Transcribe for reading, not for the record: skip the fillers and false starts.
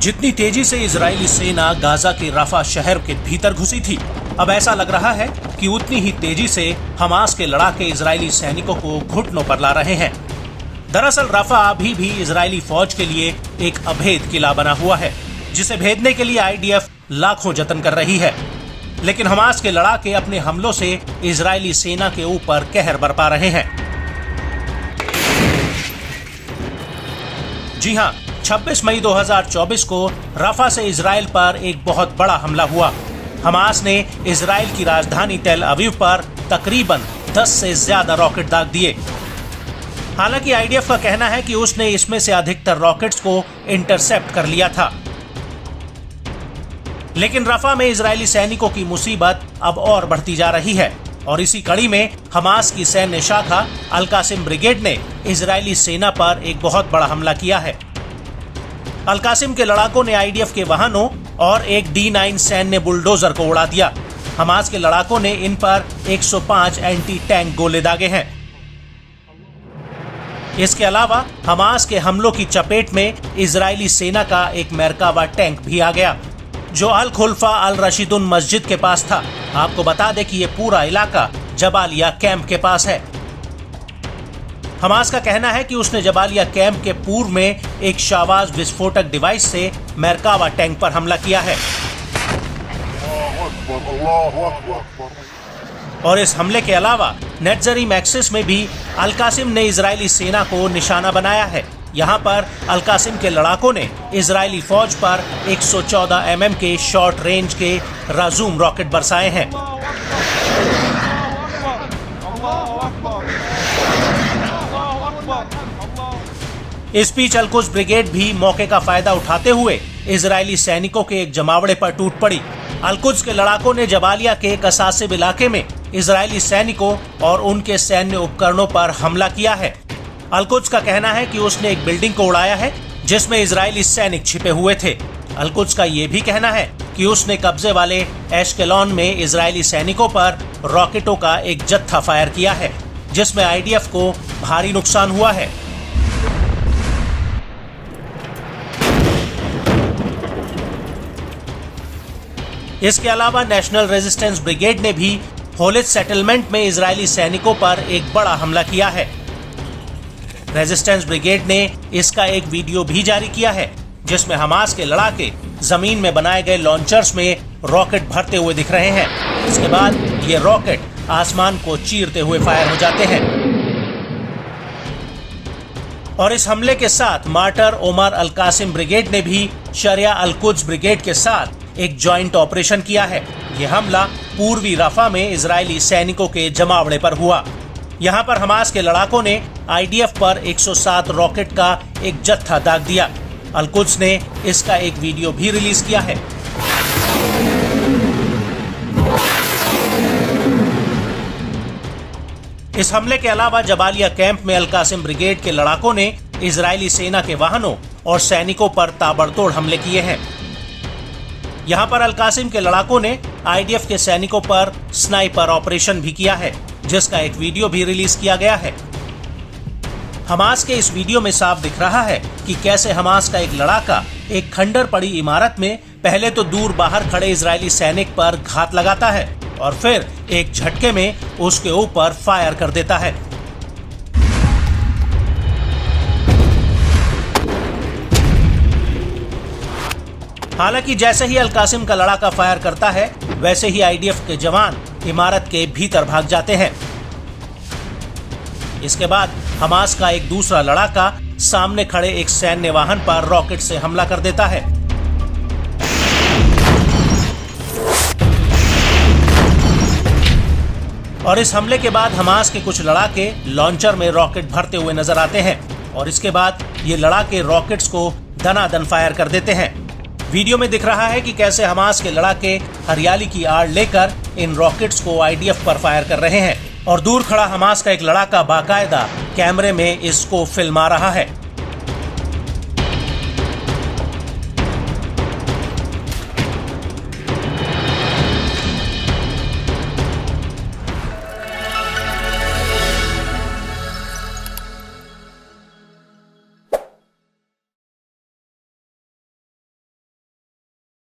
जितनी तेजी से इजरायली सेना गाजा के रफा शहर के भीतर घुसी थी, अब ऐसा लग रहा है कि उतनी ही तेजी से हमास के लड़ाके इजरायली सैनिकों को घुटनों पर ला रहे हैं। दरअसल रफा अभी भी इजरायली फौज के लिए एक अभेद किला बना हुआ है, जिसे भेदने के लिए आईडीएफ लाखों जतन कर रही है। लेकिन हमास के लड़ाके अपने हमलों से इजरायली सेना के ऊपर कहर बरपा रहे हैं। जी हां, 26 मई 2024 को रफा से इजराइल पर एक बहुत बड़ा हमला हुआ। हमास ने इजराइल की राजधानी तेल अवीव पर तकरीबन 10 से ज्यादा रॉकेट दाग दिए। हालांकि आईडीएफ का कहना है कि उसने इसमें से अधिकतर रॉकेट्स को इंटरसेप्ट कर लिया था। लेकिन रफा में इजरायली सैनिकों की मुसीबत अब और बढ़ती जा रही है और इसी कड़ी में हमास की सैन्य शाखा अल कासिम ब्रिगेड ने इजरायली सेना पर एक बहुत बड़ा हमला किया है। अल कासिम के लड़ाकों ने आईडीएफ के वाहनों और एक D9 सैन्य बुलडोजर को उड़ा दिया। हमास के लड़ाकों ने इन पर 105 एंटी टैंक गोले दागे हैं। इसके अलावा हमास के हमलों की चपेट में इजरायली सेना का एक मेरकावा टैंक भी आ गया, जो अल खुल्फा अल रशीदुन मस्जिद के पास था। आपको बता दें कि ये पूरा इलाका जबालिया कैंप के पास है। हमास का कहना है कि उसने जबालिया कैंप के पूर्व में एक शावाज विस्फोटक डिवाइस से मेरकावा टैंक पर हमला किया है और इस हमले के अलावा नेटजरीम एक्सिस में भी अल कासिम ने इजरायली सेना को निशाना बनाया है। यहाँ पर अल कासिम के लड़ाकों ने इजरायली फौज पर 114 mm के शॉर्ट रेंज के राजूम रॉकेट बरसाए हैं। इस बीच अल कुद्स ब्रिगेड भी मौके का फायदा उठाते हुए इजरायली सैनिकों के एक जमावड़े पर टूट पड़ी। अल कुद्स के लड़ाकों ने जबालिया के कसासिब इलाके में इजरायली सैनिकों और उनके सैन्य उपकरणों पर हमला किया है। अल कुद्स का कहना है कि उसने एक बिल्डिंग को उड़ाया है जिसमें इजरायली सैनिक छिपे हुए थे। अल कुद्स का ये भी कहना है कि उसने कब्जे वाले एशकेलॉन में इजरायली सैनिकों पर रॉकेटों का एक जत्था फायर किया है, जिसमें आईडीएफ को भारी नुकसान हुआ है। इसके अलावा नेशनल रेजिस्टेंस ब्रिगेड ने भी होलित सेटलमेंट में इजरायली सैनिकों पर एक बड़ा हमला किया है। रेजिस्टेंस ब्रिगेड ने इसका एक वीडियो भी जारी किया है, जिसमें हमास के लड़ाके जमीन में बनाए गए लॉन्चर्स में रॉकेट भरते हुए दिख रहे हैं। इसके बाद ये रॉकेट आसमान को चीरते हुए फायर हो जाते हैं और इस हमले के साथ मार्टर ओमर अल कासिम ब्रिगेड ने भी शरिया अल कुद्स ब्रिगेड के साथ एक जॉइंट ऑपरेशन किया है। यह हमला पूर्वी रफा में इजरायली सैनिकों के जमावड़े पर हुआ। यहाँ पर हमास के लड़ाकों ने आईडीएफ पर 107 रॉकेट का एक जत्था दाग दिया। अल कुद्स ने इसका एक वीडियो भी रिलीज किया है। इस हमले के अलावा जबालिया कैंप में अल कासिम ब्रिगेड के लड़ाकों ने इजरायली सेना के वाहनों और सैनिकों पर ताबड़तोड़ हमले किए हैं। यहाँ पर अल कासिम के लड़ाकों ने आईडीएफ के सैनिकों पर स्नाइपर ऑपरेशन भी किया है, जिसका एक वीडियो भी रिलीज किया गया है। हमास के इस वीडियो में साफ दिख रहा है कि कैसे हमास का एक लड़ाका एक खंडर पड़ी इमारत में पहले तो दूर बाहर खड़े इजरायली सैनिक पर घात लगाता है और फिर एक झटके में उसके ऊपर फायर कर देता है। हालांकि जैसे ही अल कासिम का लड़ाका फायर करता है, वैसे ही आईडीएफ के जवान इमारत के भीतर भाग जाते हैं। इसके बाद हमास का एक दूसरा लड़ाका सामने खड़े एक सैन्य वाहन पर रॉकेट से हमला कर देता है। और इस हमले के बाद हमास के कुछ लड़ाके लॉन्चर में रॉकेट भरते हुए नजर आते हैं और इसके बाद ये लड़ाके रॉकेट्स को दनादन फायर कर देते हैं। वीडियो में दिख रहा है कि कैसे हमास के लड़ाके हरियाली की आड़ लेकर इन रॉकेट्स को आईडीएफ पर फायर कर रहे हैं और दूर खड़ा हमास का एक लड़ाका बाकायदा कैमरे में इसको फिल्मा रहा है।